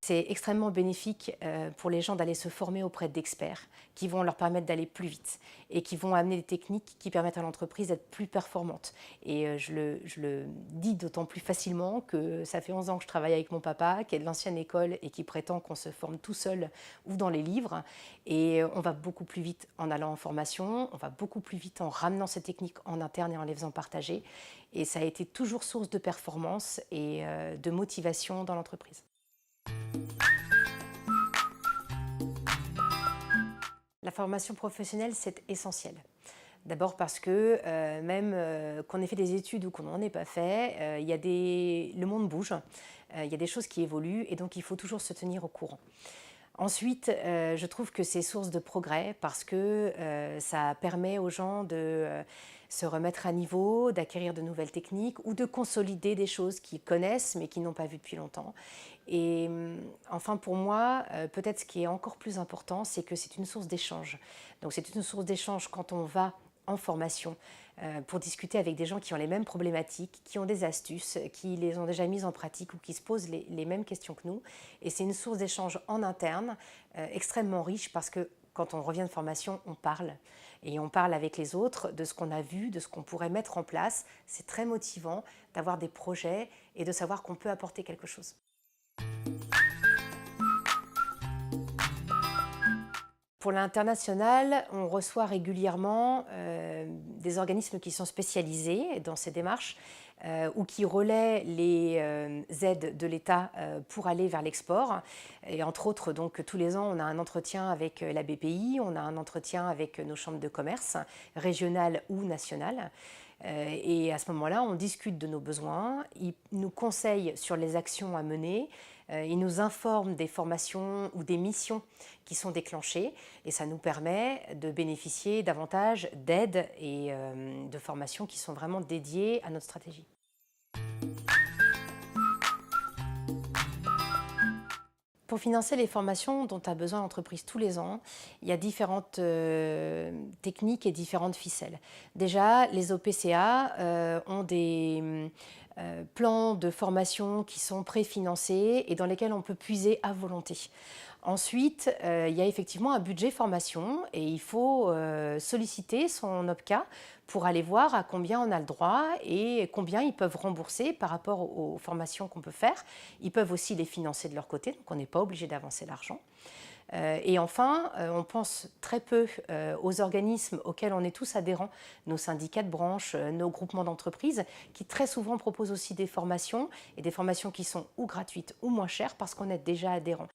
C'est extrêmement bénéfique pour les gens d'aller se former auprès d'experts qui vont leur permettre d'aller plus vite et qui vont amener des techniques qui permettent à l'entreprise d'être plus performante. Et je le dis d'autant plus facilement que ça fait 11 ans que je travaille avec mon papa, qui est de l'ancienne école et qui prétend qu'on se forme tout seul ou dans les livres. Et on va beaucoup plus vite en allant en formation, on va beaucoup plus vite en ramenant ces techniques en interne et en les faisant partager. Et ça a été toujours source de performance et de motivation dans l'entreprise. La formation professionnelle, c'est essentiel. D'abord parce que même qu'on ait fait des études ou qu'on n'en ait pas fait, le monde bouge, il y a des choses qui évoluent et donc il faut toujours se tenir au courant. Ensuite, je trouve que c'est source de progrès parce que ça permet aux gens de se remettre à niveau, d'acquérir de nouvelles techniques ou de consolider des choses qu'ils connaissent mais qu'ils n'ont pas vues depuis longtemps. Et enfin, pour moi, peut-être ce qui est encore plus important, c'est que c'est une source d'échange. Donc c'est une source d'échange quand on va en formation pour discuter avec des gens qui ont les mêmes problématiques, qui ont des astuces, qui les ont déjà mises en pratique ou qui se posent les mêmes questions que nous. Et c'est une source d'échange en interne extrêmement riche parce que quand on revient de formation, on parle. Et on parle avec les autres de ce qu'on a vu, de ce qu'on pourrait mettre en place. C'est très motivant d'avoir des projets et de savoir qu'on peut apporter quelque chose. Pour l'international, on reçoit régulièrement des organismes qui sont spécialisés dans ces démarches ou qui relaient les aides de l'État pour aller vers l'export. Et entre autres, donc, tous les ans, on a un entretien avec la BPI, on a un entretien avec nos chambres de commerce, régionales ou nationales. Et à ce moment-là, on discute de nos besoins, ils nous conseillent sur les actions à mener, ils nous informent des formations ou des missions qui sont déclenchées et ça nous permet de bénéficier davantage d'aides et de formations qui sont vraiment dédiées à notre stratégie. Pour financer les formations dont a besoin l'entreprise tous les ans, il y a différentes techniques et différentes ficelles. Déjà, les OPCA ont des plans de formation qui sont préfinancés et dans lesquels on peut puiser à volonté. Ensuite, il y a effectivement un budget formation et il faut solliciter son OPCA pour aller voir à combien on a le droit et combien ils peuvent rembourser par rapport aux formations qu'on peut faire. Ils peuvent aussi les financer de leur côté, donc on n'est pas obligé d'avancer l'argent. Et enfin, on pense très peu aux organismes auxquels on est tous adhérents, nos syndicats de branche, nos groupements d'entreprises, qui très souvent proposent aussi des formations, et des formations qui sont ou gratuites ou moins chères parce qu'on est déjà adhérent.